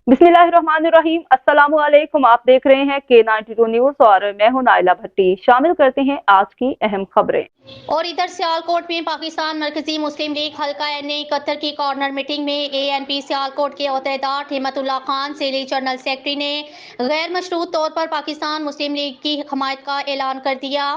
बिस्मिल्लाहिर्रहमानिर्रहीम। अस्सलामु अलैकुम। आप देख रहे हैं K92 न्यूज़ और मैं हूं नाइला भट्टी। शामिल करते हैं आज की अहम खबरें। और इधर सियालकोट में पाकिस्तान मरकजी मुस्लिम लीग हल्का NA71 की कॉर्नर मीटिंग में ANP सियालकोट के ओहदेदार हिम्मतुल्लाह खान ज़िली जनरल सेक्रेटरी ने गैर मशरूत तौर पर पाकिस्तान मुस्लिम लीग की हमायत का ऐलान कर दिया।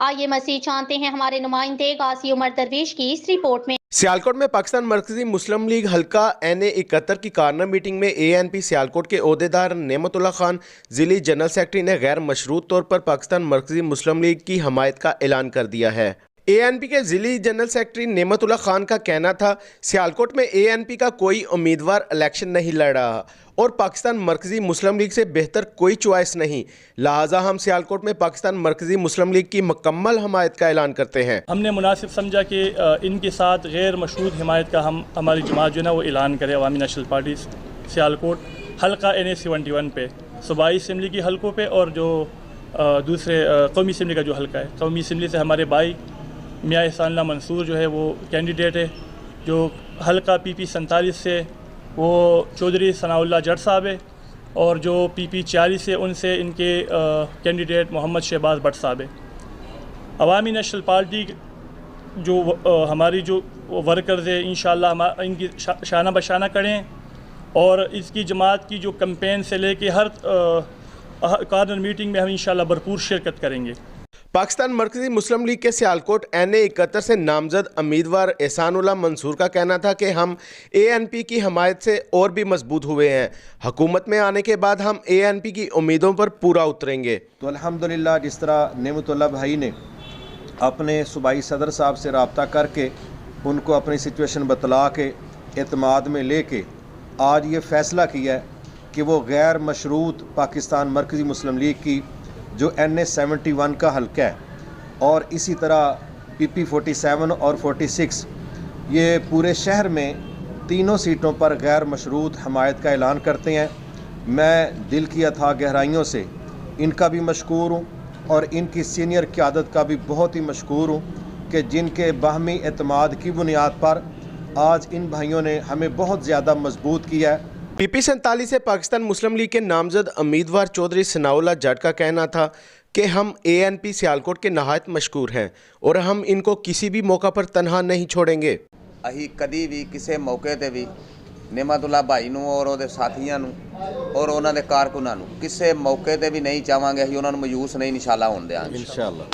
आइए मज़ीद जानते हैं हमारे नुमाइंदे गाजी उमर दरवेश की इस रिपोर्ट में। सियालकोट में पाकिस्तान मरकजी मुस्लिम लीग हल्का NA71 की कॉर्नर मीटिंग में ANP सियालकोट के ओहदेदार नेमतुल्लाह खान ज़िली जनरल सेक्रेटरी ने गैर मशरूत तौर पर पाकिस्तान मरकजी मुस्लिम लीग की हमायत का ऐलान कर दिया है। ANP के ज़िली जनरल सेक्रेटरी नेमतुल्लाह खान का कहना था, सियालकोट में ANP का कोई उम्मीदवार इलेक्शन नहीं लड़ रहा और पाकिस्तान मरकजी मुस्लिम लीग से बेहतर कोई चॉइस नहीं, लिहाजा हम सियालकोट में पाकिस्तान मरकजी मुस्लिम लीग की मुकम्मल हमायत का ऐलान करते हैं। हमने मुनासिब समझा कि इनके साथ गैर मशरूत हिमायत का हमारी जमात जो है ना वो ऐलान करे। अवामी नेशनल पार्टी सियालकोट हल्का NA71 पे, सूबाई असम्बली की हल्कों पे और जो दूसरे कौमी असम्बली का जो हल्का है, कौमी असम्बली से हमारे भाई मियाँ एहसानुल्लाह मंसूर जो है वो कैंडिडेट है। जो हल्का PP 47 से वो चौधरी सनाउल्लाह जट साहब है और जो PP 40 है उनसे इनके कैंडिडेट मोहम्मद शहबाज भट्ट साहब है। अवामी नेशनल पार्टी जो हमारी जो वर्कर्स है इंशाअल्लाह इनकी शाना बशाना करें और इसकी जमात की जो कैंपेन से लेके हर कॉर्नर मीटिंग में हम इंशाअल्लाह भरपूर शिरकत करेंगे। पाकिस्तान मरकजी मुस्लिम लीग के सियालकोट NA71 से नामजद उम्मीदवार एहसानुल्लाह मंसूर का कहना था कि हम ANP की हमायत से और भी मजबूत हुए हैं। हुकूमत में आने के बाद हम ANP की उम्मीदों पर पूरा उतरेंगे। तो अल्हम्दुलिल्लाह जिस तरह नेमतुल्लाह भाई ने अपने सूबाई सदर साहब से रब्ता करके उनको अपनी सिचुएशन बतला के एतमाद में लेके आज ये फ़ैसला किया है कि वो गैर मशरूत पाकिस्तान मरकजी मुस्लिम लीग की जो NA71 का हल्का है और इसी तरह PP 47 और 46 ये पूरे शहर में तीनों सीटों पर गैर मशरूत हमायत का ऐलान करते हैं। मैं दिल की अथाह गहराइयों से इनका भी मशकूर हूँ और इनकी सीनियर क़यादत का भी बहुत ही मशकूर हूँ कि जिनके बाहमी एतमाद की बुनियाद पर आज इन भाइयों ने हमें बहुत ज़्यादा मजबूत किया है। PP 47 से पाकिस्तान मुस्लिम लीग के नामजद उम्मीदवार चौधरी सनाउल्लाह जट का कहना था कि हम ANP सियालकोट के नहायत मशकूर हैं और हम इनको किसी भी मौका पर तनहा नहीं छोड़ेंगे। अही कदी भी किसी मौके ते भी नेमतुल्लाह भाई नूं और उहदे साथियां नूं और उन्हां दे कारकुनां नूं किसी मौके ते भी नहीं चाहांगे, अहीं उन्हां नूं मायूस नहीं इंशाअल्लाह होण देंगे। इंशाअल्लाह।